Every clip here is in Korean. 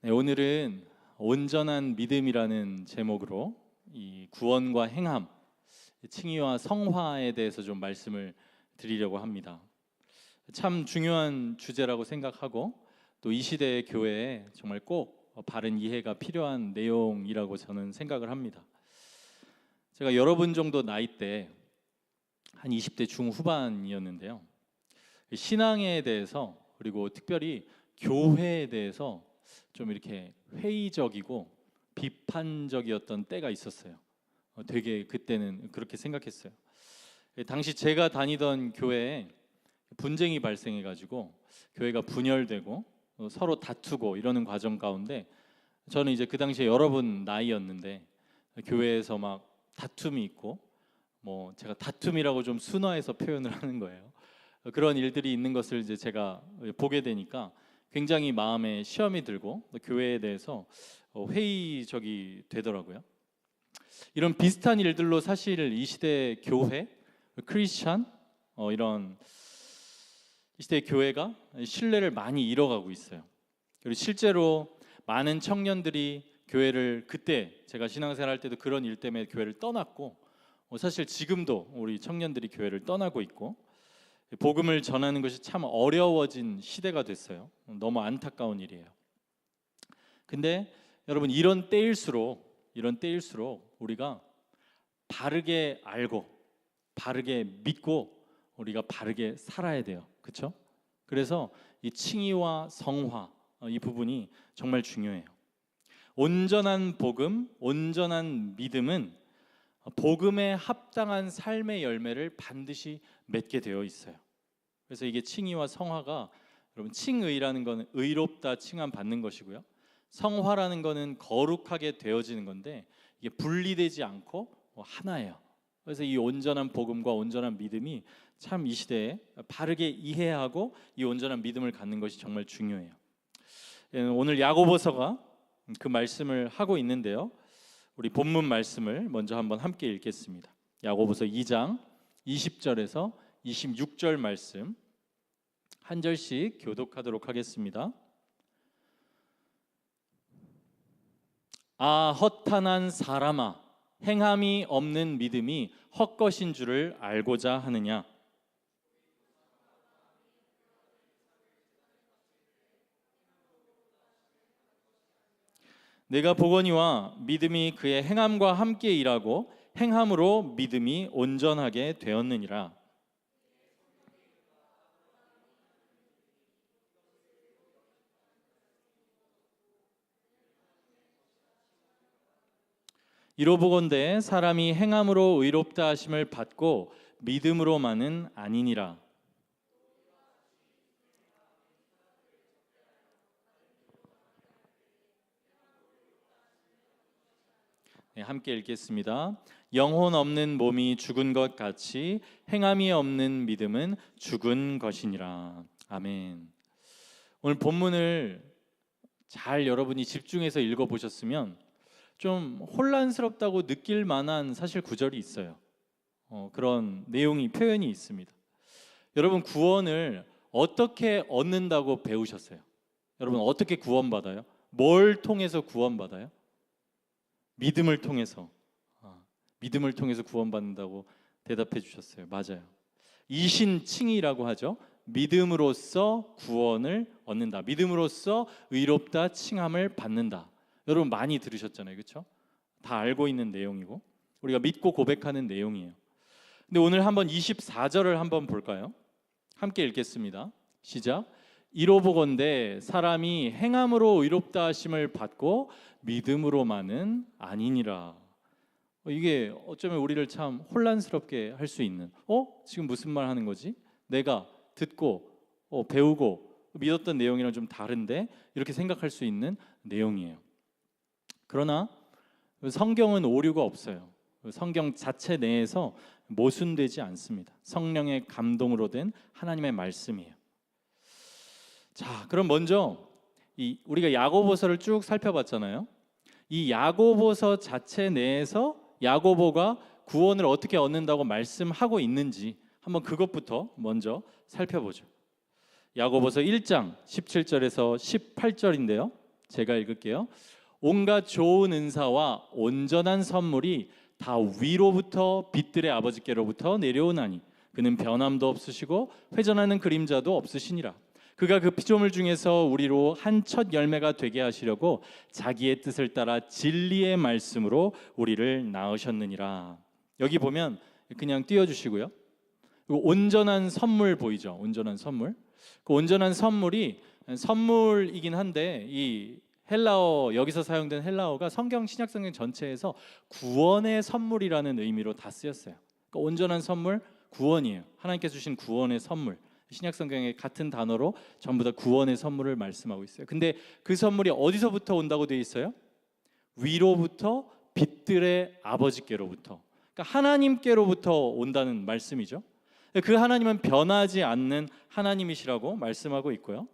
네, 오늘은 온전한 믿음이라는 제목으로 이 구원과 행함, 칭의와 성화에 대해서 좀 말씀을 드리려고 합니다. 참 중요한 주제라고 생각하고 또 이 시대의 교회에 정말 꼭 바른 이해가 필요한 내용이라고 저는 생각을 합니다. 제가 여러분 정도 나이 때 한 20대 중후반이었는데요. 신앙에 대해서 그리고 특별히 교회에 대해서 좀 이렇게 회의적이고 비판적이었던 때가 있었어요. 되게 그때는 그렇게 생각했어요. 당시 제가 다니던 교회에 분쟁이 발생해가지고 교회가 분열되고 서로 다투고 이러는 과정 가운데 저는 이제 그 당시에 여러분 나이였는데 교회에서 막 다툼이 있고 뭐 제가 다툼이라고 좀 순화해서 표현을 하는 거예요. 그런 일들이 있는 것을 이제 제가 보게 되니까 굉장히 마음에 시험이 들고 교회에 대해서 회의적이 되더라고요. 이런 비슷한 일들로 사실 이 시대 교회, 크리스찬 이런 이 시대 교회가 신뢰를 많이 잃어가고 있어요. 그리고 실제로 많은 청년들이 교회를 그때 제가 신앙생활 할 때도 그런 일 때문에 교회를 떠났고 사실 지금도 우리 청년들이 교회를 떠나고 있고 복음을 전하는 것이 참 어려워진 시대가 됐어요. 너무 안타까운 일이에요. 근데 여러분 이런 때일수록 우리가 바르게 알고 바르게 믿고 우리가 바르게 살아야 돼요. 그렇죠? 그래서 이 칭의와 성화 이 부분이 정말 중요해요. 온전한 복음, 온전한 믿음은 복음에 합당한 삶의 열매를 반드시 맺게 되어 있어요. 그래서 이게 칭의와 성화가 여러분 칭의라는 거는 의롭다 칭함 받는 것이고요. 성화라는 거는 거룩하게 되어지는 건데 이게 분리되지 않고 하나예요. 그래서 이 온전한 복음과 온전한 믿음이 참 이 시대에 바르게 이해하고 이 온전한 믿음을 갖는 것이 정말 중요해요. 오늘 야고보서가 그 말씀을 하고 있는데요. 우리 본문 말씀을 먼저 한번 함께 읽겠습니다. 야고보서 2장 20절에서 26절 말씀 한 절씩 교독하도록 하겠습니다. 아 허탄한 사람아, 행함이 없는 믿음이 헛것인 줄을 알고자 하느냐? 내가 보거니와 믿음이 그의 행함과 함께 일하고 행함으로 믿음이 온전하게 되었느니라. 이로보건대 사람이 행함으로 의롭다 하심을 받고 믿음으로만은 아니니라. 네, 함께 읽겠습니다. 영혼 없는 몸이 죽은 것 같이 행함이 없는 믿음은 죽은 것이니라. 아멘. 오늘 본문을 잘 여러분이 집중해서 읽어보셨으면 좀 혼란스럽다고 느낄 만한 사실 구절이 있어요. 그런 내용이 표현이 있습니다. 여러분 구원을 어떻게 얻는다고 배우셨어요? 여러분 어떻게 구원받아요? 뭘 통해서 구원받아요? 믿음을 통해서. 믿음을 통해서 구원받는다고 대답해 주셨어요. 맞아요. 이신칭의라고 하죠. 믿음으로써 구원을 얻는다. 믿음으로써 의롭다 칭함을 받는다. 여러분 많이 들으셨잖아요. 그렇죠? 다 알고 있는 내용이고 우리가 믿고 고백하는 내용이에요. 근데 오늘 한번 24절을 한번 볼까요? 함께 읽겠습니다. 시작. 이로보건대 사람이 행함으로 의롭다 하심을 받고 믿음으로만은 아니니라. 이게 어쩌면 우리를 참 혼란스럽게 할 수 있는 지금 무슨 말 하는 거지? 내가 듣고 배우고 믿었던 내용이랑 좀 다른데 이렇게 생각할 수 있는 내용이에요. 그러나 성경은 오류가 없어요. 성경 자체 내에서 모순되지 않습니다. 성령의 감동으로 된 하나님의 말씀이에요. 자, 그럼 먼저 우리가 야고보서를 쭉 살펴봤잖아요. 이 야고보서 자체 내에서 야고보가 구원을 어떻게 얻는다고 말씀하고 있는지 한번 그것부터 먼저 살펴보죠. 야고보서 1장 17절에서 18절인데요. 제가 읽을게요. 온갖 좋은 은사와 온전한 선물이 다 위로부터 빛들의 아버지께로부터 내려오나니 그는 변함도 없으시고 회전하는 그림자도 없으시니라. 그가 그 피조물 중에서 우리로 한 첫 열매가 되게 하시려고 자기의 뜻을 따라 진리의 말씀으로 우리를 낳으셨느니라. 여기 보면 그냥 띄워주시고요. 온전한 선물 보이죠? 온전한 선물. 그 온전한 선물이 선물이긴 한데 이 헬라어, 여기서 사용된 헬라어가 성경 신약 성경 전체에서 구원의 선물이라는 의미로 다 쓰였어요. 그러니까 온전한 선물, 구원이에요. 하나님께서 주신 구원의 선물. 신약 성경에 같은 단어로 전부 다 구원의 선물을 말씀하고 있어요. 근데 그 선물이 어디서부터 온다고 되어 있어요? 위로부터 빛들의 아버지께로부터. 그러니까 하나님께로부터 온다는 말씀이죠. 그 하나님은 변하지 않는 하나님이시라고 말씀하고 있고요.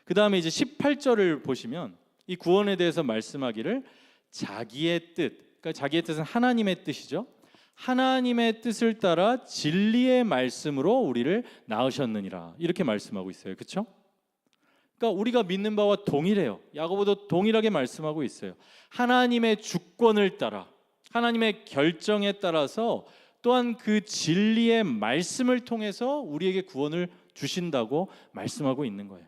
그 다음에 이제 18절을 보시면 이 구원에 대해서 말씀하기를 자기의 뜻, 그러니까 자기의 뜻은 하나님의 뜻이죠. 하나님의 뜻을 따라 진리의 말씀으로 우리를 낳으셨느니라 이렇게 말씀하고 있어요. 그렇죠? 그러니까 우리가 믿는 바와 동일해요. 야고보도 동일하게 말씀하고 있어요. 하나님의 주권을 따라 하나님의 결정에 따라서 또한 그 진리의 말씀을 통해서 우리에게 구원을 주신다고 말씀하고 있는 거예요.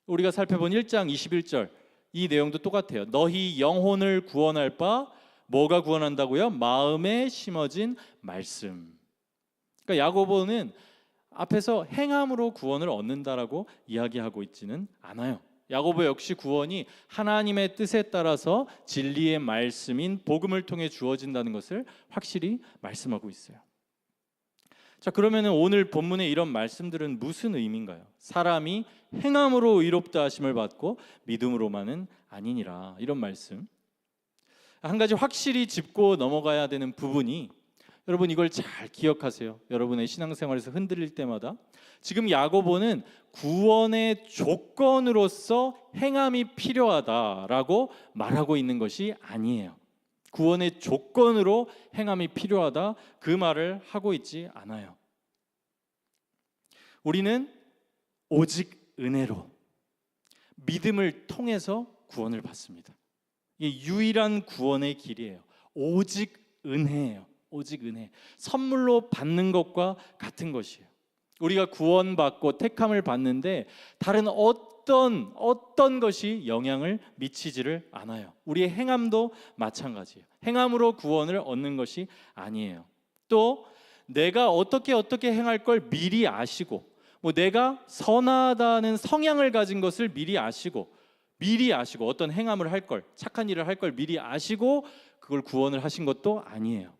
우리가 살펴본 1장 21절 이 내용도 똑같아요. 너희 영혼을 구원할 바 뭐가 구원한다고요? 마음에 심어진 말씀. 그러니까 야고보는 앞에서 행함으로 구원을 얻는다라고 이야기하고 있지는 않아요. 야고보 역시 구원이 하나님의 뜻에 따라서 진리의 말씀인 복음을 통해 주어진다는 것을 확실히 말씀하고 있어요. 자, 그러면 오늘 본문의 이런 말씀들은 무슨 의미인가요? 사람이 행함으로 의롭다 하심을 받고 믿음으로만은 아니니라 이런 말씀. 한 가지 확실히 짚고 넘어가야 되는 부분이 여러분 이걸 잘 기억하세요. 여러분의 신앙생활에서 흔들릴 때마다 지금 야고보는 구원의 조건으로서 행함이 필요하다라고 말하고 있는 것이 아니에요. 구원의 조건으로 행함이 필요하다 그 말을 하고 있지 않아요. 우리는 오직 은혜로 믿음을 통해서 구원을 받습니다. 이게 유일한 구원의 길이에요. 오직 은혜예요. 오직 은혜. 선물로 받는 것과 같은 것이에요. 우리가 구원받고 택함을 받는데 다른 어떤 것이 영향을 미치지를 않아요. 우리의 행함도 마찬가지예요. 행함으로 구원을 얻는 것이 아니에요. 또 내가 어떻게 행할 걸 미리 아시고 내가 선하다는 성향을 가진 것을 미리 아시고 어떤 행함을 할 걸, 착한 일을 할 걸 미리 아시고 그걸 구원을 하신 것도 아니에요.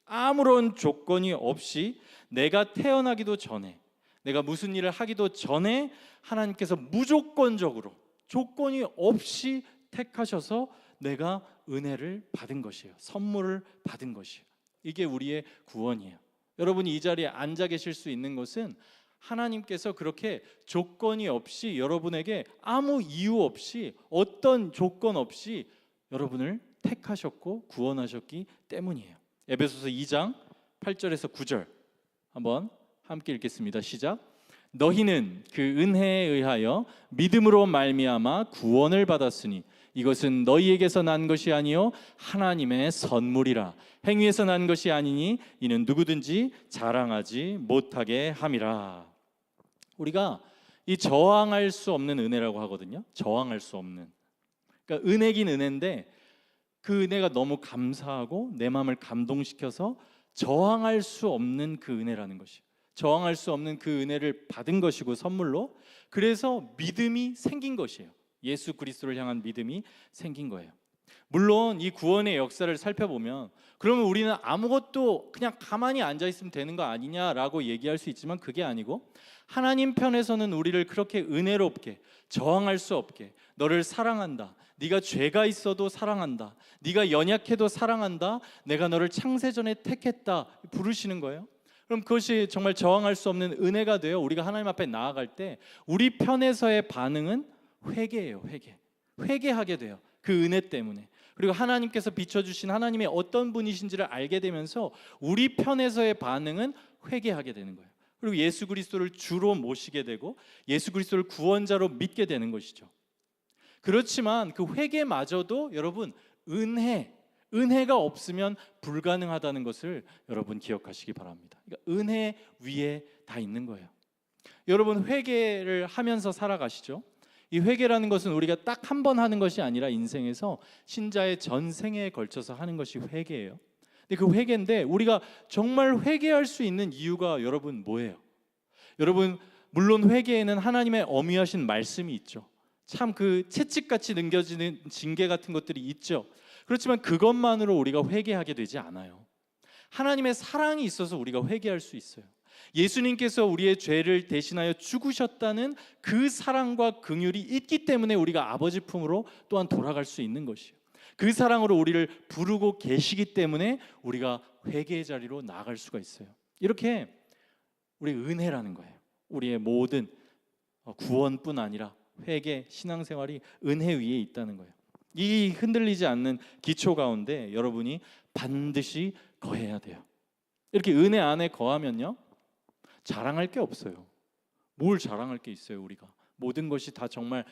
아무런 조건이 없이 내가 태어나기도 전에 내가 무슨 일을 하기도 전에 하나님께서 무조건적으로 조건이 없이 택하셔서 내가 은혜를 받은 것이에요. 선물을 받은 것이에요. 이게 우리의 구원이에요. 여러분이 이 자리에 앉아 계실 수 있는 것은 하나님께서 그렇게 조건이 없이 여러분에게 아무 이유 없이 어떤 조건 없이 여러분을 택하셨고 구원하셨기 때문이에요. 에베소서 2장 8절에서 9절 한번 함께 읽겠습니다. 시작. 너희는 그 은혜에 의하여 믿음으로 말미암아 구원을 받았으니 이것은 너희에게서 난 것이 아니요 하나님의 선물이라. 행위에서 난 것이 아니니 이는 누구든지 자랑하지 못하게 함이라. 우리가 이 저항할 수 없는 은혜라고 하거든요. 저항할 수 없는. 그러니까 은혜긴 은혜인데 그 은혜가 너무 감사하고 내 마음을 감동시켜서 저항할 수 없는 그 은혜라는 것이에요. 저항할 수 없는 그 은혜를 받은 것이고 선물로 그래서 믿음이 생긴 것이에요. 예수 그리스도를 향한 믿음이 생긴 거예요. 물론 이 구원의 역사를 살펴보면 그러면 우리는 아무것도 그냥 가만히 앉아 있으면 되는 거 아니냐라고 얘기할 수 있지만 그게 아니고 하나님 편에서는 우리를 그렇게 은혜롭게 저항할 수 없게 너를 사랑한다. 네가 죄가 있어도 사랑한다. 네가 연약해도 사랑한다. 내가 너를 창세전에 택했다. 부르시는 거예요. 그럼 그것이 정말 저항할 수 없는 은혜가 되어 우리가 하나님 앞에 나아갈 때 우리 편에서의 반응은 회개예요. 회개하게 돼요. 그 은혜 때문에. 그리고 하나님께서 비춰주신 하나님의 어떤 분이신지를 알게 되면서 우리 편에서의 반응은 회개하게 되는 거예요. 그리고 예수 그리스도를 주로 모시게 되고 예수 그리스도를 구원자로 믿게 되는 것이죠. 그렇지만 그 회개마저도 여러분 은혜가 없으면 불가능하다는 것을 여러분 기억하시기 바랍니다. 그러니까 은혜 위에 다 있는 거예요. 여러분 회개를 하면서 살아가시죠? 이 회개라는 것은 우리가 딱 한 번 하는 것이 아니라 인생에서 신자의 전생에 걸쳐서 하는 것이 회개예요. 근데 그 회개인데 우리가 정말 회개할 수 있는 이유가 여러분 뭐예요? 여러분 물론 회개에는 하나님의 엄위하신 말씀이 있죠. 참 그 채찍같이 넘겨지는 징계 같은 것들이 있죠. 그렇지만 그것만으로 우리가 회개하게 되지 않아요. 하나님의 사랑이 있어서 우리가 회개할 수 있어요. 예수님께서 우리의 죄를 대신하여 죽으셨다는 그 사랑과 긍휼이 있기 때문에 우리가 아버지 품으로 또한 돌아갈 수 있는 것이에요. 그 사랑으로 우리를 부르고 계시기 때문에 우리가 회개의 자리로 나아갈 수가 있어요. 이렇게 우리 은혜라는 거예요. 우리의 모든 구원뿐 아니라 회개, 신앙생활이 은혜 위에 있다는 거예요. 이 흔들리지 않는 기초 가운데 여러분이 반드시 거해야 돼요. 이렇게 은혜 안에 거하면요, 자랑할 게 없어요. 뭘 자랑할 게 있어요? 우리가 모든 것이 다 정말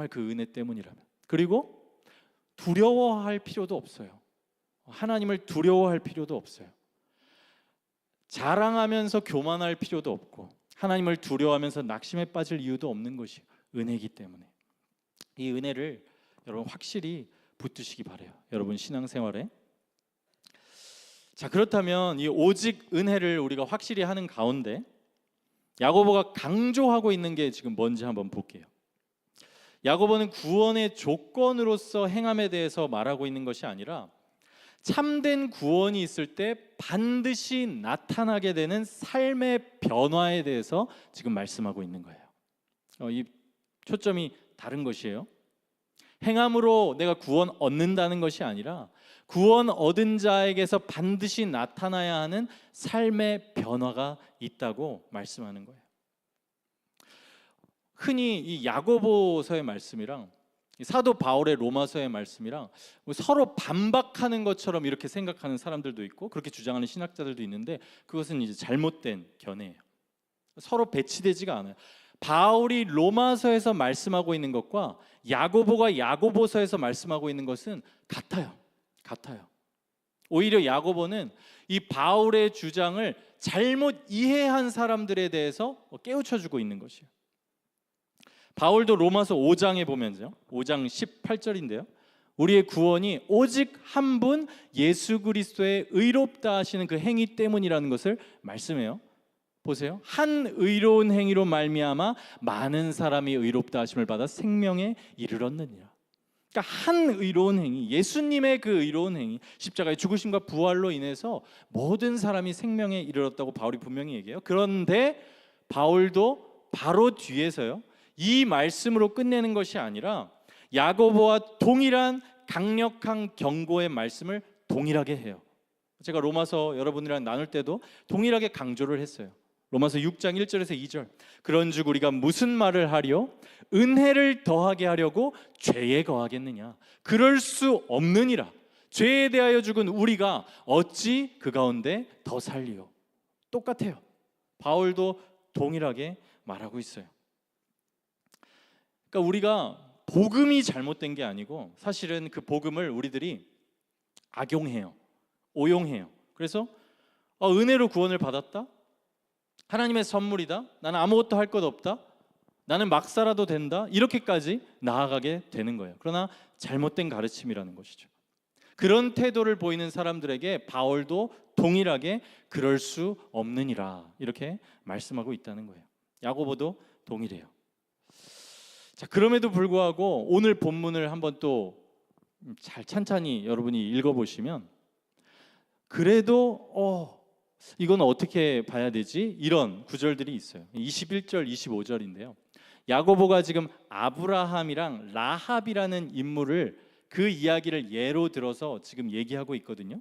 그 은혜 때문이라면. 그리고 두려워할 필요도 없어요. 하나님을 두려워할 필요도 없어요. 자랑하면서 교만할 필요도 없고 하나님을 두려워하면서 낙심에 빠질 이유도 없는 것이 은혜이기 때문에 이 은혜를 여러분 확실히 붙드시기 바라요. 여러분 신앙생활에. 자, 그렇다면 이 오직 은혜를 우리가 확실히 하는 가운데 야고보가 강조하고 있는 게 지금 뭔지 한번 볼게요. 야고보는 구원의 조건으로서 행함에 대해서 말하고 있는 것이 아니라 참된 구원이 있을 때 반드시 나타나게 되는 삶의 변화에 대해서 지금 말씀하고 있는 거예요. 이 초점이 다른 것이에요. 행함으로 내가 구원 얻는다는 것이 아니라 구원 얻은 자에게서 반드시 나타나야 하는 삶의 변화가 있다고 말씀하는 거예요. 흔히 이 야고보서의 말씀이랑 사도 바울의 로마서의 말씀이랑 서로 반박하는 것처럼 이렇게 생각하는 사람들도 있고 그렇게 주장하는 신학자들도 있는데 그것은 이제 잘못된 견해예요. 서로 배치되지가 않아요. 바울이 로마서에서 말씀하고 있는 것과 야고보가 야고보서에서 말씀하고 있는 것은 같아요. 오히려 야고보는 이 바울의 주장을 잘못 이해한 사람들에 대해서 깨우쳐주고 있는 것이에요. 바울도 로마서 5장에 보면요, 5장 18절인데요, 우리의 구원이 오직 한 분 예수 그리스도의 의롭다 하시는 그 행위 때문이라는 것을 말씀해요. 보세요. 한 의로운 행위로 말미암아 많은 사람이 의롭다 하심을 받아 생명에 이르렀느니라. 그러니까 한 의로운 행위, 예수님의 그 의로운 행위, 십자가의 죽으심과 부활로 인해서 모든 사람이 생명에 이르렀다고 바울이 분명히 얘기해요. 그런데 바울도 바로 뒤에서요, 이 말씀으로 끝내는 것이 아니라 야고보와 동일한 강력한 경고의 말씀을 동일하게 해요. 제가 로마서 여러분이랑 나눌 때도 동일하게 강조를 했어요. 로마서 6장 1절에서 2절. 그런즉 우리가 무슨 말을 하리요? 은혜를 더하게 하려고 죄에 거하겠느냐? 그럴 수 없느니라. 죄에 대하여 죽은 우리가 어찌 그 가운데 더 살리요? 똑같아요. 바울도 동일하게 말하고 있어요. 그러니까 우리가 복음이 잘못된 게 아니고 사실은 그 복음을 우리들이 악용해요. 오용해요. 그래서 은혜로 구원을 받았다? 하나님의 선물이다? 나는 아무것도 할 것 없다? 나는 막 살아도 된다? 이렇게까지 나아가게 되는 거예요. 그러나 잘못된 가르침이라는 것이죠. 그런 태도를 보이는 사람들에게 바울도 동일하게 그럴 수 없느니라 이렇게 말씀하고 있다는 거예요. 야고보도 동일해요. 자, 그럼에도 불구하고 오늘 본문을 한번 또 잘 찬찬히 여러분이 읽어보시면 그래도 이건 어떻게 봐야 되지? 이런 구절들이 있어요. 21절, 25절인데요. 야고보가 지금 아브라함이랑 라합이라는 인물을 그 이야기를 예로 들어서 지금 얘기하고 있거든요.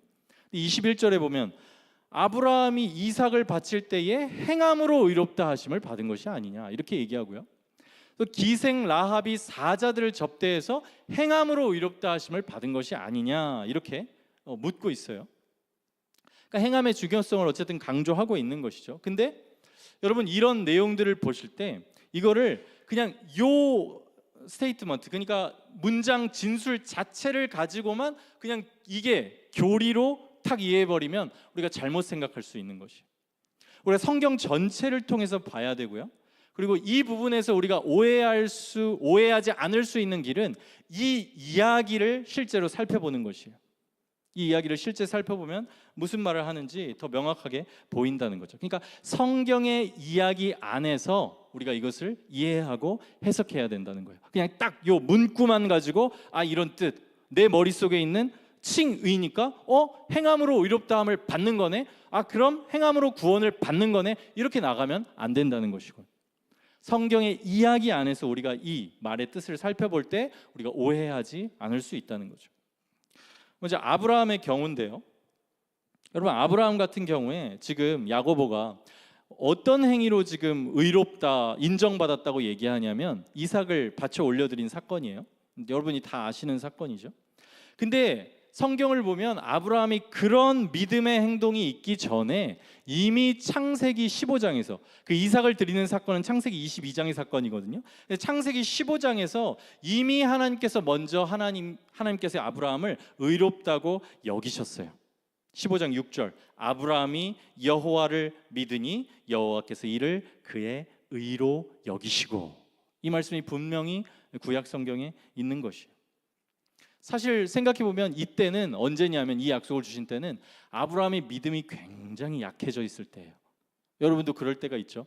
21절에 보면 아브라함이 이삭을 바칠 때에 행함으로 의롭다 하심을 받은 것이 아니냐 이렇게 얘기하고요. 또 기생 라합이 사자들을 접대해서 행함으로 의롭다 하심을 받은 것이 아니냐 이렇게 묻고 있어요. 그러니까 행함의 중요성을 어쨌든 강조하고 있는 것이죠. 근데 여러분 이런 내용들을 보실 때 이거를 그냥 요 스테이트먼트, 그러니까 문장 진술 자체를 가지고만 그냥 이게 교리로 탁 이해해버리면 우리가 잘못 생각할 수 있는 것이에요. 우리가 성경 전체를 통해서 봐야 되고요. 그리고 이 부분에서 우리가 오해하지 않을 수 있는 길은 이 이야기를 실제로 살펴보는 것이에요. 이 이야기를 실제 살펴보면 무슨 말을 하는지 더 명확하게 보인다는 거죠. 그러니까 성경의 이야기 안에서 우리가 이것을 이해하고 해석해야 된다는 거예요. 그냥 딱 요 문구만 가지고 이런 뜻, 내 머릿속에 있는 칭의니까 행함으로 의롭다함을 받는 거네. 그럼 행함으로 구원을 받는 거네. 이렇게 나가면 안 된다는 것이고, 성경의 이야기 안에서 우리가 이 말의 뜻을 살펴볼 때 우리가 오해하지 않을 수 있다는 거죠. 먼저 아브라함의 경우인데요. 여러분, 아브라함 같은 경우에 지금 야고보가 어떤 행위로 지금 의롭다, 인정받았다고 얘기하냐면 이삭을 바쳐 올려드린 사건이에요. 여러분이 다 아시는 사건이죠. 근데 성경을 보면 아브라함이 그런 믿음의 행동이 있기 전에 이미 창세기 15장에서 그 이삭을 드리는 사건은 창세기 22장의 사건이거든요. 창세기 15장에서 이미 하나님께서 먼저 하나님께서 아브라함을 의롭다고 여기셨어요. 15장 6절, 아브라함이 여호와를 믿으니 여호와께서 이를 그의 의로 여기시고, 이 말씀이 분명히 구약 성경에 있는 것이에요. 사실 생각해보면 이때는 언제냐면, 이 약속을 주신 때는 아브라함의 믿음이 굉장히 약해져 있을 때예요. 여러분도 그럴 때가 있죠.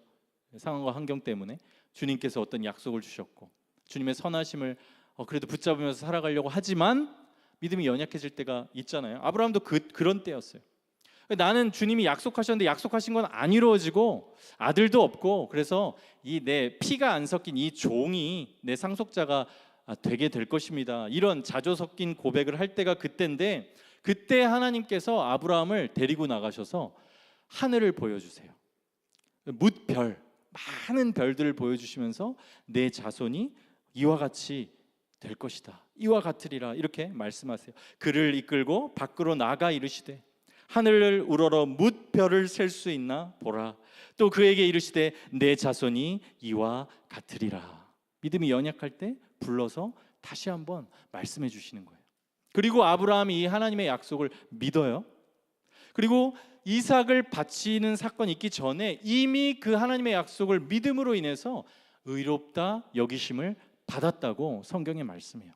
상황과 환경 때문에 주님께서 어떤 약속을 주셨고 주님의 선하심을 그래도 붙잡으면서 살아가려고 하지만 믿음이 연약해질 때가 있잖아요. 아브라함도 그런 때였어요. 나는 주님이 약속하셨는데 약속하신 건 안 이루어지고 아들도 없고, 그래서 이 내 피가 안 섞인 이 종이 내 상속자가 되게 될 것입니다. 이런 자조 섞인 고백을 할 때가 그때인데, 그때 하나님께서 아브라함을 데리고 나가셔서 하늘을 보여주세요. 뭇별, 많은 별들을 보여주시면서 내 자손이 이와 같이 될 것이다, 이와 같으리라, 이렇게 말씀하세요. 그를 이끌고 밖으로 나가 이르시되 하늘을 우러러 뭇별을 셀 수 있나 보라. 또 그에게 이르시되 내 자손이 이와 같으리라. 믿음이 연약할 때 불러서 다시 한번 말씀해 주시는 거예요. 그리고 아브라함이 이 하나님의 약속을 믿어요. 그리고 이삭을 바치는 사건이 있기 전에 이미 그 하나님의 약속을 믿음으로 인해서 의롭다 여기심을 받았다고 성경에 말씀해요.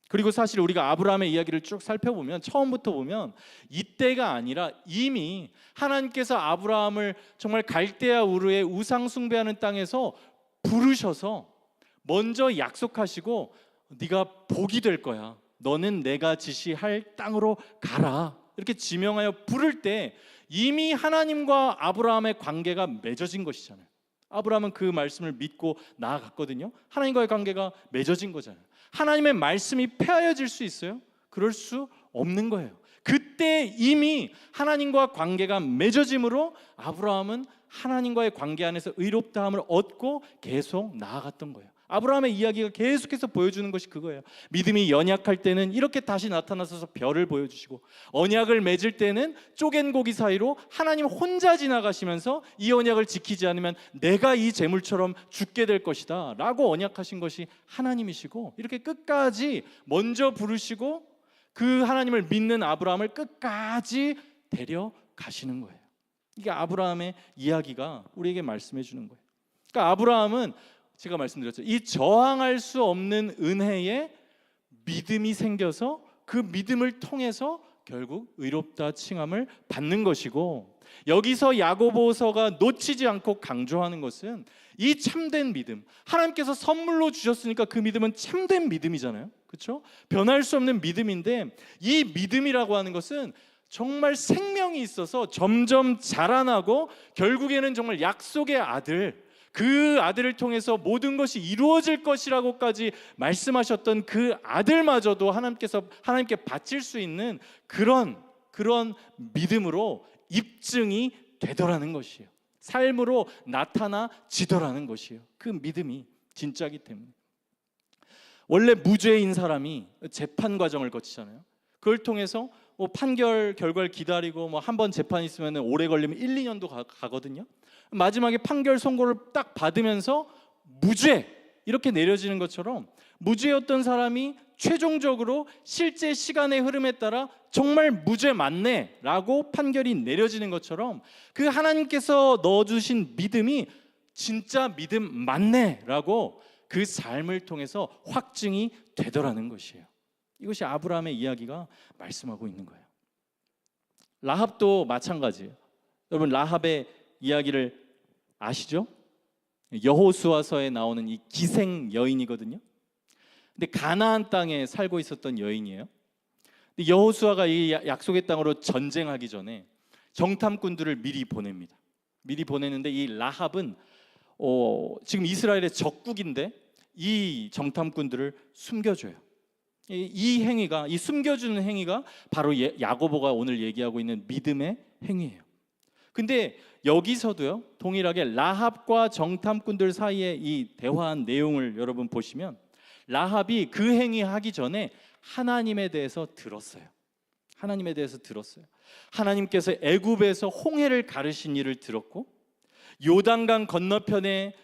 그리고 사실 우리가 아브라함의 이야기를 쭉 살펴보면, 처음부터 보면 이때가 아니라 이미 하나님께서 아브라함을 정말 갈대아 우르의 우상 숭배하는 땅에서 부르셔서 먼저 약속하시고 네가 복이 될 거야, 너는 내가 지시할 땅으로 가라, 이렇게 지명하여 부를 때 이미 하나님과 아브라함의 관계가 맺어진 것이잖아요. 아브라함은 그 말씀을 믿고 나아갔거든요. 하나님과의 관계가 맺어진 거잖아요. 하나님의 말씀이 폐하여질 수 있어요? 그럴 수 없는 거예요. 그때 이미 하나님과 관계가 맺어짐으로 아브라함은 하나님과의 관계 안에서 의롭다함을 얻고 계속 나아갔던 거예요. 아브라함의 이야기가 계속해서 보여주는 것이 그거예요. 믿음이 연약할 때는 이렇게 다시 나타나셔서 별을 보여주시고, 언약을 맺을 때는 쪼갠 고기 사이로 하나님 혼자 지나가시면서 이 언약을 지키지 않으면 내가 이 재물처럼 죽게 될 것이다 라고 언약하신 것이 하나님이시고, 이렇게 끝까지 먼저 부르시고 그 하나님을 믿는 아브라함을 끝까지 데려가시는 거예요. 이게 아브라함의 이야기가 우리에게 말씀해 주는 거예요. 그러니까 아브라함은 제가 말씀드렸죠. 이 저항할 수 없는 은혜에 믿음이 생겨서 그 믿음을 통해서 결국 의롭다 칭함을 받는 것이고, 여기서 야고보서가 놓치지 않고 강조하는 것은 이 참된 믿음, 하나님께서 선물로 주셨으니까 그 믿음은 참된 믿음이잖아요. 그렇죠? 변할 수 없는 믿음인데, 이 믿음이라고 하는 것은 정말 생명이 있어서 점점 자라나고 결국에는 정말 약속의 아들, 그 아들을 통해서 모든 것이 이루어질 것이라고까지 말씀하셨던 그 아들마저도 하나님께 바칠 수 있는 그런 믿음으로 입증이 되더라는 것이에요. 삶으로 나타나지더라는 것이에요. 그 믿음이 진짜이기 때문에. 원래 무죄인 사람이 재판 과정을 거치잖아요. 그걸 통해서 판결 결과를 기다리고 한 번 재판 있으면 오래 걸리면 1, 2년도 가거든요. 마지막에 판결 선고를 딱 받으면서 무죄 이렇게 내려지는 것처럼 무죄였던 사람이 최종적으로 실제 시간의 흐름에 따라 정말 무죄 맞네 라고 판결이 내려지는 것처럼 그 하나님께서 넣어주신 믿음이 진짜 믿음 맞네 라고 그 삶을 통해서 확증이 되더라는 것이에요. 이것이 아브라함의 이야기가 말씀하고 있는 거예요. 라합도 마찬가지예요. 여러분, 라합의 이야기를 아시죠? 여호수아서에 나오는 이 기생 여인이거든요. 근데 가나안 땅에 살고 있었던 여인이에요. 근데 여호수아가 이 약속의 땅으로 전쟁하기 전에 정탐꾼들을 미리 보냅니다. 미리 보내는데 이 라합은 지금 이스라엘의 적국인데 이 정탐꾼들을 숨겨줘요. 이 행위가, 이 숨겨주는 행위가 바로 야고보가 오늘 얘기하고 있는 믿음의 행위예요. 근데 여기서도요, 동일하게 라합과 정탐꾼들 사이에 이 대화한 내용을 여러분 보시면 라합이 그 행위하기 전에 하나님에 대해서 들었어요. 하나님에 대해서 들었어요. 하나님께서 애굽에서 홍해를 가르신 일을 들었고, 요단강 건너편에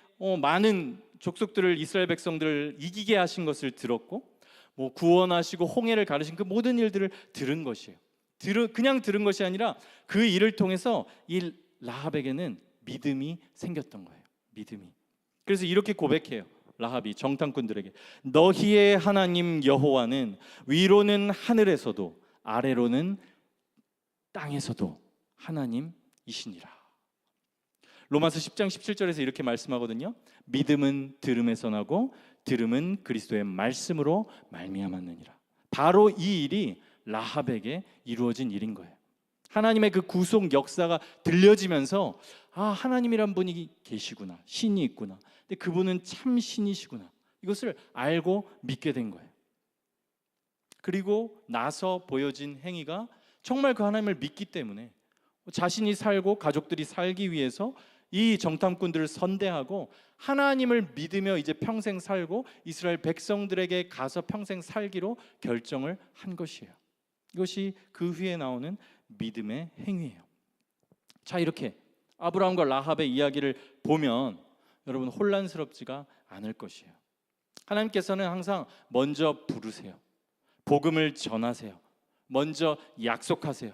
많은 족속들을, 이스라엘 백성들을 이기게 하신 것을 들었고, 구원하시고 홍해를 가르신 그 모든 일들을 들은 것이에요. 그냥 들은 것이 아니라 그 일을 통해서 이 라합에게는 믿음이 생겼던 거예요. 믿음이. 그래서 이렇게 고백해요. 라합이 정탐꾼들에게, 너희의 하나님 여호와는 위로는 하늘에서도 아래로는 땅에서도 하나님이시니라. 로마서 10장 17절에서 이렇게 말씀하거든요. 믿음은 들음에서 나고 들음은 그리스도의 말씀으로 말미암았느니라. 바로 이 일이 라합에게 이루어진 일인 거예요. 하나님의 그 구속 역사가 들려지면서 하나님이란 분이 계시구나, 신이 있구나, 근데 그분은 참 신이시구나, 이것을 알고 믿게 된 거예요. 그리고 나서 보여진 행위가 정말 그 하나님을 믿기 때문에 자신이 살고 가족들이 살기 위해서 이 정탐꾼들을 선대하고 하나님을 믿으며 이제 평생 살고 이스라엘 백성들에게 가서 평생 살기로 결정을 한 것이에요. 이것이 그 후에 나오는 믿음의 행위예요. 자, 이렇게 아브라함과 라합의 이야기를 보면 여러분 혼란스럽지가 않을 것이에요. 하나님께서는 항상 먼저 부르세요. 복음을 전하세요. 먼저 약속하세요.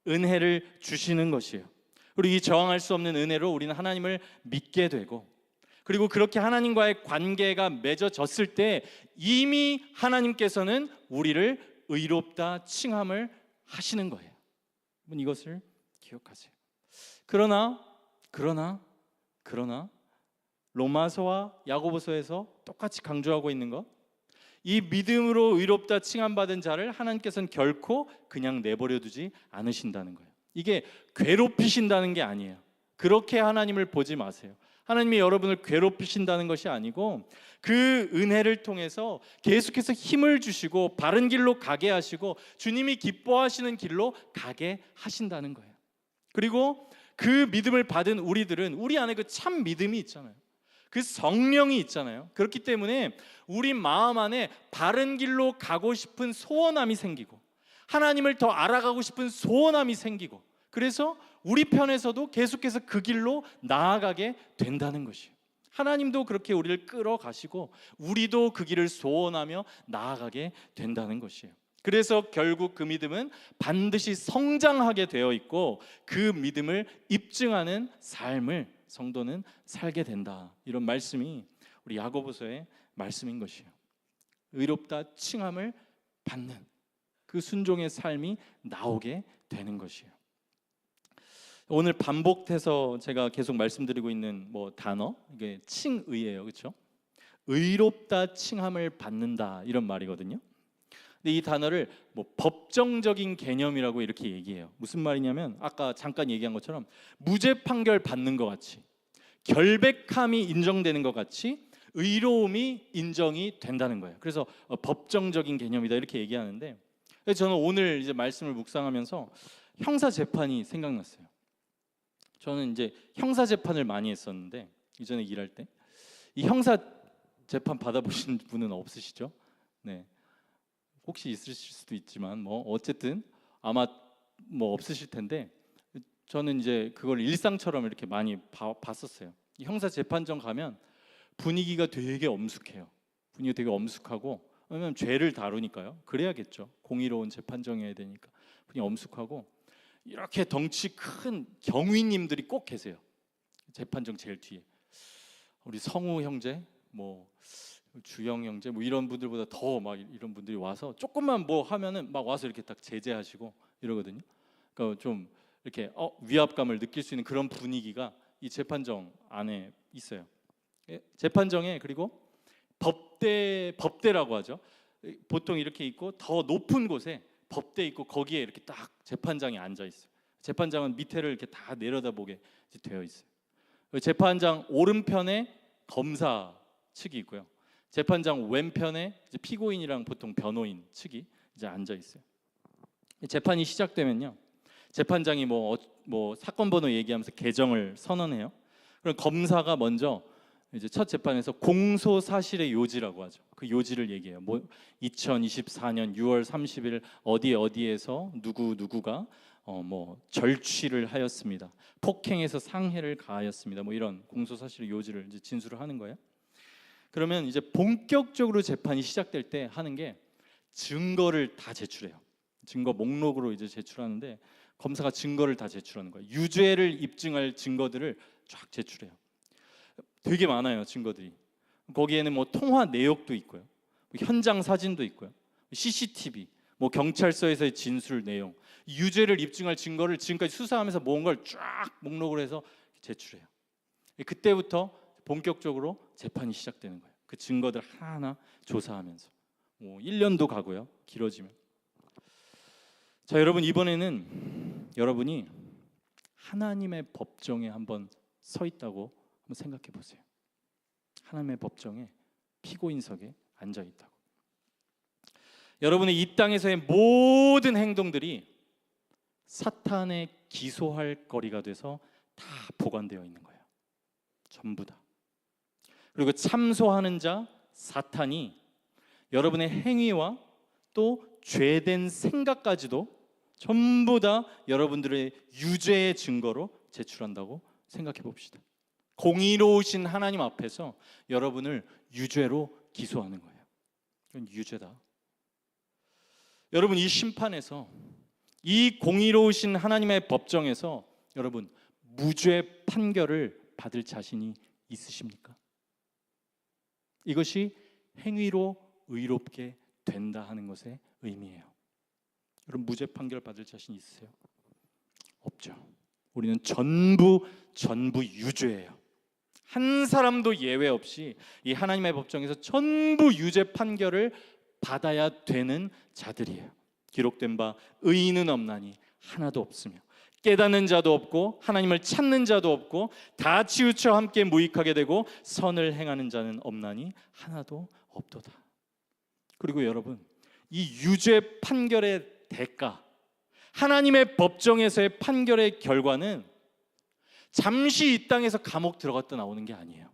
은혜를 주시는 것이에요. 그리고 이 저항할 수 없는 은혜로 우리는 하나님을 믿게 되고, 그리고 그렇게 하나님과의 관계가 맺어졌을 때 이미 하나님께서는 우리를 의롭다 칭함을 하시는 거예요. 여러분, 이것을 기억하세요. 그러나 로마서와 야고보서에서 똑같이 강조하고 있는 것, 이 믿음으로 의롭다 칭함받은 자를 하나님께서는 결코 그냥 내버려 두지 않으신다는 거예요. 이게 괴롭히신다는 게 아니에요. 그렇게 하나님을 보지 마세요. 하나님이 여러분을 괴롭히신다는 것이 아니고 그 은혜를 통해서 계속해서 힘을 주시고 바른 길로 가게 하시고 주님이 기뻐하시는 길로 가게 하신다는 거예요. 그리고 그 믿음을 받은 우리들은 우리 안에 그 참 믿음이 있잖아요. 그 성령이 있잖아요. 그렇기 때문에 우리 마음 안에 바른 길로 가고 싶은 소원함이 생기고 하나님을 더 알아가고 싶은 소원함이 생기고, 그래서 우리 편에서도 계속해서 그 길로 나아가게 된다는 것이에요. 하나님도 그렇게 우리를 끌어가시고 우리도 그 길을 소원하며 나아가게 된다는 것이에요. 그래서 결국 그 믿음은 반드시 성장하게 되어 있고 그 믿음을 입증하는 삶을 성도는 살게 된다. 이런 말씀이 우리 야고보서의 말씀인 것이에요. 의롭다 칭함을 받는 그 순종의 삶이 나오게 되는 것이에요. 오늘 반복해서 제가 계속 말씀드리고 있는 단어, 이게 칭의예요, 그렇죠? 의롭다 칭함을 받는다, 이런 말이거든요. 근데 이 단어를 법정적인 개념이라고 이렇게 얘기해요. 무슨 말이냐면 아까 잠깐 얘기한 것처럼 무죄 판결 받는 것 같이, 결백함이 인정되는 것 같이 의로움이 인정이 된다는 거예요. 그래서 법정적인 개념이다, 이렇게 얘기하는데, 저는 오늘 이제 말씀을 묵상하면서 형사 재판이 생각났어요. 저는 이제 형사 재판을 많이 했었는데 이전에 일할 때 이 형사 재판 받아보신 분은 없으시죠? 네, 혹시 있으실 수도 있지만 어쨌든 아마 없으실 텐데, 저는 이제 그걸 일상처럼 이렇게 많이 봤었어요. 이 형사 재판정 가면 분위기가 되게 엄숙해요. 분위기가 되게 엄숙하고, 왜냐면 죄를 다루니까요. 그래야겠죠. 공의로운 재판정이어야 되니까. 분위기 엄숙하고, 이렇게 덩치 큰 경위님들이 꼭 계세요. 재판정 제일 뒤에. 우리 성우 형제, 뭐 주영 형제, 뭐 이런 분들보다 더 막 이런 분들이 와서 조금만 뭐 하면은 막 와서 이렇게 딱 제재하시고 이러거든요. 그러니까 좀 이렇게 위압감을 느낄 수 있는 그런 분위기가 이 재판정 안에 있어요. 재판정에 그리고 법대라고 하죠. 보통 이렇게 있고 더 높은 곳에 법대 있고 거기에 이렇게 딱 재판장이 앉아 있어요. 재판장은 밑에를 이렇게 다 내려다보게 되어 있어요. 재판장 오른편에 검사 측이 있고요. 재판장 왼편에 이제 피고인이랑 보통 변호인 측이 이제 앉아 있어요. 재판이 시작되면요, 재판장이 뭐 사건 번호 얘기하면서 개정을 선언해요. 그럼 검사가 먼저 이제 첫 재판에서 공소 사실의 요지라고 하죠. 그 요지를 얘기해요. 뭐 2024년 6월 30일 어디에서 누구가 뭐 절취를 하였습니다. 폭행해서 상해를 가하였습니다. 뭐 이런 공소 사실의 요지를 이제 진술을 하는 거예요. 그러면 이제 본격적으로 재판이 시작될 때 하는 게 증거를 다 제출해요. 증거 목록으로 이제 제출하는데 검사가 증거를 다 제출하는 거예요. 유죄를 입증할 증거들을 쫙 제출해요. 되게 많아요, 증거들이. 거기에는 뭐 통화 내역도 있고요, 현장 사진도 있고요, CCTV, 뭐 경찰서에서의 진술 내용, 유죄를 입증할 증거를 지금까지 수사하면서 모은 걸 쫙 목록으로 해서 제출해요. 그때부터 본격적으로 재판이 시작되는 거예요. 그 증거들 하나하나 조사하면서 뭐 1년도 가고요, 길어지면. 자, 여러분, 이번에는 여러분이 하나님의 법정에 한번 서 있다고 한번 생각해 보세요. 하나님의 법정에 피고인석에 앉아 있다고. 여러분의 이 땅에서의 모든 행동들이 사탄의 기소할 거리가 돼서 다 보관되어 있는 거예요. 전부 다. 그리고 참소하는 자 사탄이 여러분의 행위와 또 죄된 생각까지도 전부 다 여러분들의 유죄의 증거로 제출한다고 생각해 봅시다. 공의로우신 하나님 앞에서 여러분을 유죄로 기소하는 거예요. 이건 유죄다. 여러분, 이 심판에서, 이 공의로우신 하나님의 법정에서 여러분 무죄 판결을 받을 자신이 있으십니까? 이것이 행위로 의롭게 된다 하는 것의 의미예요. 여러분, 무죄 판결 받을 자신 있으세요? 없죠. 우리는 전부 유죄예요. 한 사람도 예외 없이 이 하나님의 법정에서 전부 유죄 판결을 받아야 되는 자들이에요. 기록된 바 의인은 없나니 하나도 없으며 깨닫는 자도 없고 하나님을 찾는 자도 없고 다 치우쳐 함께 무익하게 되고 선을 행하는 자는 없나니 하나도 없도다. 그리고 여러분, 이 유죄 판결의 대가, 하나님의 법정에서의 판결의 결과는 잠시 이 땅에서 감옥 들어갔다 나오는 게 아니에요.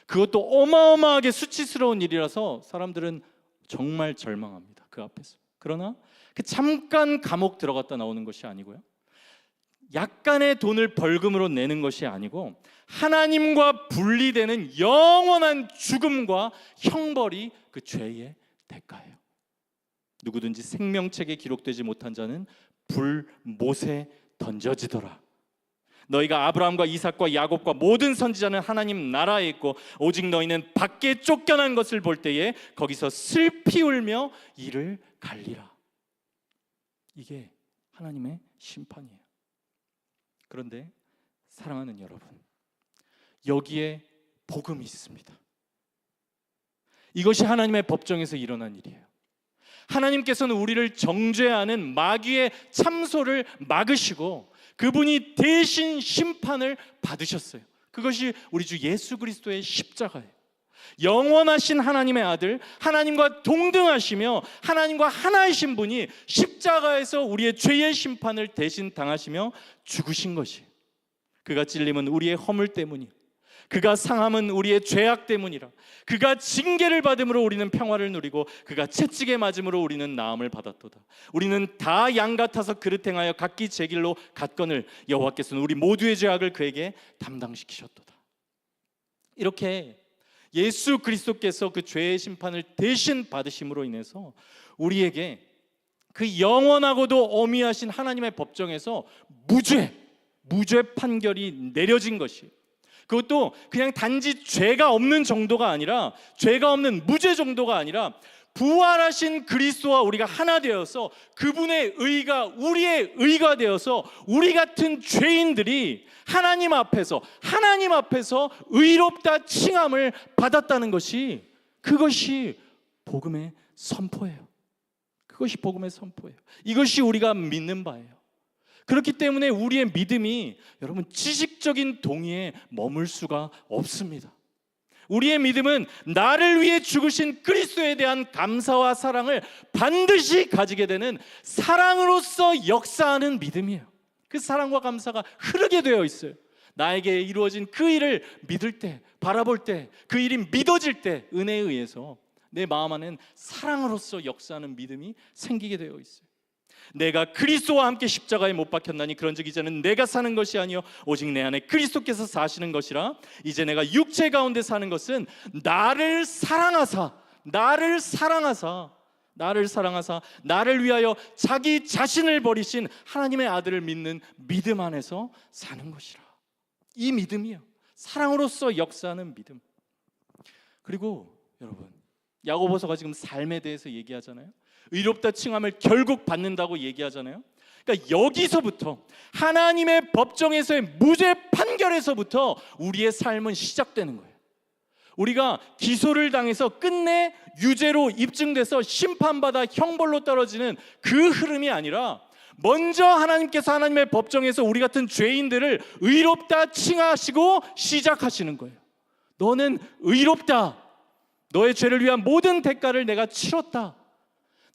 그것도 어마어마하게 수치스러운 일이라서 사람들은 정말 절망합니다, 그 앞에서. 그러나 그 잠깐 감옥 들어갔다 나오는 것이 아니고요, 약간의 돈을 벌금으로 내는 것이 아니고 하나님과 분리되는 영원한 죽음과 형벌이 그 죄의 대가예요. 누구든지 생명책에 기록되지 못한 자는 불못에 던져지더라. 너희가 아브라함과 이삭과 야곱과 모든 선지자는 하나님 나라에 있고 오직 너희는 밖에 쫓겨난 것을 볼 때에 거기서 슬피 울며 이를 갈리라. 이게 하나님의 심판이에요. 그런데 사랑하는 여러분, 여기에 복음이 있습니다. 이것이 하나님의 법정에서 일어난 일이에요. 하나님께서는 우리를 정죄하는 마귀의 참소를 막으시고 그분이 대신 심판을 받으셨어요. 그것이 우리 주 예수 그리스도의 십자가예요. 영원하신 하나님의 아들, 하나님과 동등하시며 하나님과 하나이신 분이 십자가에서 우리의 죄의 심판을 대신 당하시며 죽으신 것이, 그가 찔림은 우리의 허물 때문이요 그가 상함은 우리의 죄악 때문이라. 그가 징계를 받음으로 우리는 평화를 누리고 그가 채찍에 맞음으로 우리는 나음을 받았도다. 우리는 다 양 같아서 그릇 행하여 각기 제 길로 갔거늘 여호와께서는 우리 모두의 죄악을 그에게 담당시키셨도다. 이렇게 예수 그리스도께서 그 죄의 심판을 대신 받으심으로 인해서 우리에게 그 영원하고도 어미하신 하나님의 법정에서 무죄 판결이 내려진 것이, 그것도 그냥 단지 죄가 없는 정도가 아니라, 죄가 없는 무죄 정도가 아니라 부활하신 그리스도와 우리가 하나 되어서 그분의 의가 우리의 의가 되어서 우리 같은 죄인들이 하나님 앞에서 의롭다 칭함을 받았다는 것이, 그것이 복음의 선포예요. 그것이 복음의 선포예요. 이것이 우리가 믿는 바예요. 그렇기 때문에 우리의 믿음이 여러분 지식적인 동의에 머물 수가 없습니다. 우리의 믿음은 나를 위해 죽으신 그리스도에 대한 감사와 사랑을 반드시 가지게 되는 사랑으로서 역사하는 믿음이에요. 그 사랑과 감사가 흐르게 되어 있어요. 나에게 이루어진 그 일을 믿을 때, 바라볼 때, 그 일이 믿어질 때 은혜에 의해서 내 마음 안에는 사랑으로서 역사하는 믿음이 생기게 되어 있어요. 내가 그리스도와 함께 십자가에 못 박혔나니 그런즉 이제는 내가 사는 것이 아니요 오직 내 안에 그리스도께서 사시는 것이라. 이제 내가 육체 가운데 사는 것은 나를 사랑하사 나를 위하여 자기 자신을 버리신 하나님의 아들을 믿는 믿음 안에서 사는 것이라. 이 믿음이요, 사랑으로서 역사하는 믿음. 그리고 여러분, 야고보서가 지금 삶에 대해서 얘기하잖아요. 의롭다 칭함을 결국 받는다고 얘기하잖아요. 그러니까 여기서부터 하나님의 법정에서의 무죄 판결에서부터 우리의 삶은 시작되는 거예요. 우리가 기소를 당해서 끝내 유죄로 입증돼서 심판받아 형벌로 떨어지는 그 흐름이 아니라, 먼저 하나님께서 하나님의 법정에서 우리 같은 죄인들을 의롭다 칭하시고 시작하시는 거예요. 너는 의롭다. 너의 죄를 위한 모든 대가를 내가 치렀다.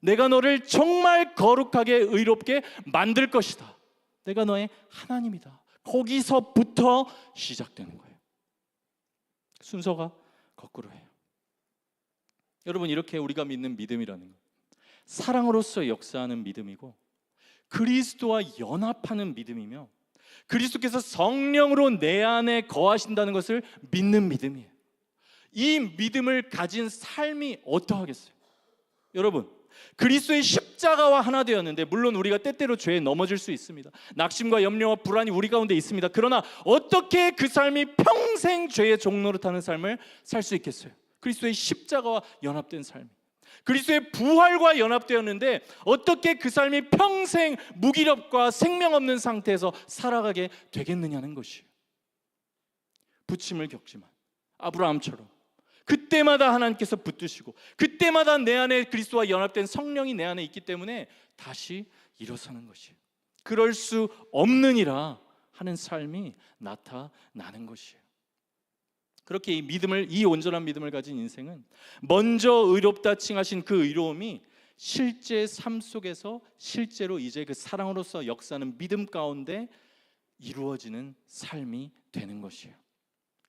내가 너를 정말 거룩하게 의롭게 만들 것이다. 내가 너의 하나님이다. 거기서부터 시작되는 거예요. 순서가 거꾸로 해요. 여러분, 이렇게 우리가 믿는 믿음이라는 것, 사랑으로서 역사하는 믿음이고 그리스도와 연합하는 믿음이며 그리스도께서 성령으로 내 안에 거하신다는 것을 믿는 믿음이에요. 이 믿음을 가진 삶이 어떠하겠어요? 여러분, 그리스도의 십자가와 하나 되었는데, 물론 우리가 때때로 죄에 넘어질 수 있습니다. 낙심과 염려와 불안이 우리 가운데 있습니다. 그러나 어떻게 그 삶이 평생 죄의 종로를 타는 삶을 살 수 있겠어요? 그리스도의 십자가와 연합된 삶, 그리스도의 부활과 연합되었는데 어떻게 그 삶이 평생 무기력과 생명 없는 상태에서 살아가게 되겠느냐는 것이에요. 부침을 겪지만 아브라함처럼 그때마다 하나님께서 붙드시고 그때마다 내 안에 그리스도와 연합된 성령이 내 안에 있기 때문에 다시 일어서는 것이에요. 그럴 수 없느니라 하는 삶이 나타나는 것이에요. 그렇게 이 온전한 믿음을 가진 인생은 먼저 의롭다 칭하신 그 의로움이 실제 삶 속에서 실제로 이제 그 사랑으로서 역사하는 믿음 가운데 이루어지는 삶이 되는 것이에요.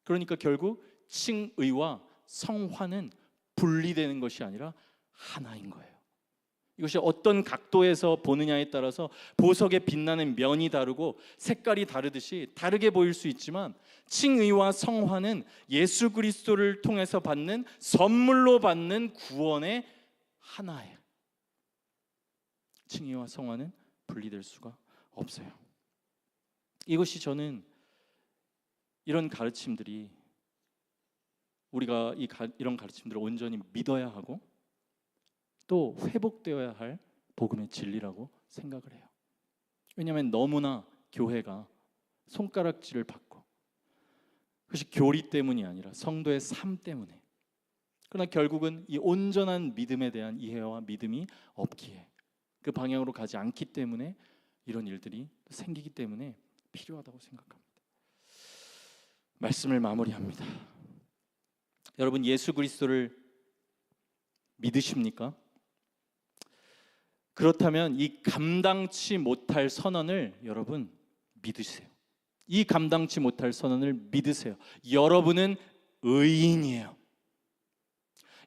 그러니까 결국 칭의와 성화는 분리되는 것이 아니라 하나인 거예요. 이것이 어떤 각도에서 보느냐에 따라서 보석에 빛나는 면이 다르고 색깔이 다르듯이 다르게 보일 수 있지만, 칭의와 성화는 예수 그리스도를 통해서 받는 선물로 받는 구원의 하나예요. 칭의와 성화는 분리될 수가 없어요. 이것이 저는 이런 가르침들이, 우리가 이런 가르침들을 온전히 믿어야 하고 또 회복되어야 할 복음의 진리라고 생각을 해요. 왜냐하면 너무나 교회가 손가락질을 받고, 그것이 교리 때문이 아니라 성도의 삶 때문에, 그러나 결국은 이 온전한 믿음에 대한 이해와 믿음이 없기에, 그 방향으로 가지 않기 때문에 이런 일들이 생기기 때문에 필요하다고 생각합니다. 말씀을 마무리합니다. 여러분, 예수 그리스도를 믿으십니까? 그렇다면 이 감당치 못할 선언을 여러분 믿으세요. 이 감당치 못할 선언을 믿으세요. 여러분은 의인이에요.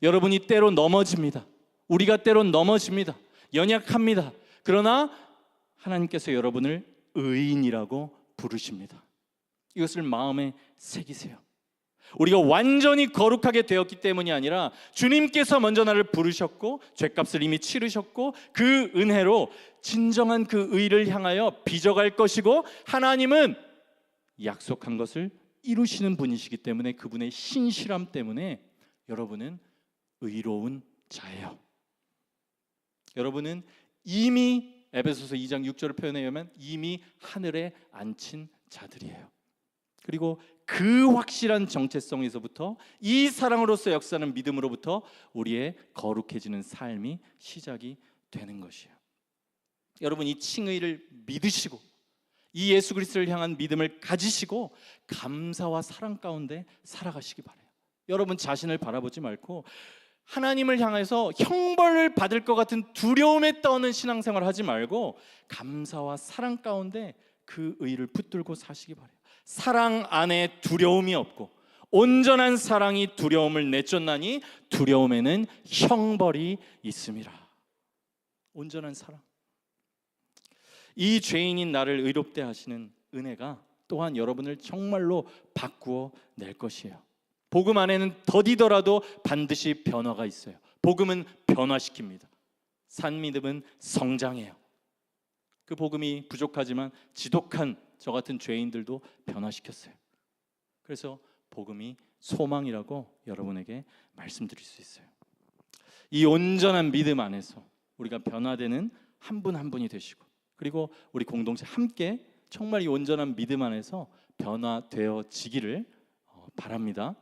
여러분이 때로 넘어집니다. 우리가 때론 넘어집니다. 연약합니다. 그러나 하나님께서 여러분을 의인이라고 부르십니다. 이것을 마음에 새기세요. 우리가 완전히 거룩하게 되었기 때문이 아니라 주님께서 먼저 나를 부르셨고 죗값을 이미 치르셨고 그 은혜로 진정한 그 의를 향하여 빚어갈 것이고 하나님은 약속한 것을 이루시는 분이시기 때문에 그분의 신실함 때문에 여러분은 의로운 자예요. 여러분은 이미 에베소서 2장 6절을 표현해 보면 이미 하늘에 앉힌 자들이에요. 그리고 그 확실한 정체성에서부터 이 사랑으로서 역사하는 믿음으로부터 우리의 거룩해지는 삶이 시작이 되는 것이에요. 여러분, 이 칭의를 믿으시고 이 예수 그리스도를 향한 믿음을 가지시고 감사와 사랑 가운데 살아가시기 바라요. 여러분 자신을 바라보지 말고 하나님을 향해서 형벌을 받을 것 같은 두려움에 떠는 신앙생활 하지 말고 감사와 사랑 가운데 그 의를 붙들고 사시기 바라요. 사랑 안에 두려움이 없고 온전한 사랑이 두려움을 내쫓나니 두려움에는 형벌이 있음이라. 온전한 사랑. 이 죄인인 나를 의롭게 하시는 은혜가 또한 여러분을 정말로 바꾸어 낼 것이에요. 복음 안에는 더디더라도 반드시 변화가 있어요. 복음은 변화시킵니다. 산 믿음은 성장해요. 그 복음이 부족하지만 지독한 저 같은 죄인들도 변화시켰어요. 그래서 복음이 소망이라고 여러분에게 말씀드릴 수 있어요. 이 온전한 믿음 안에서 우리가 변화되는 한 분 한 분이 되시고 그리고 우리 공동체 함께 정말 이 온전한 믿음 안에서 변화되어지기를 바랍니다.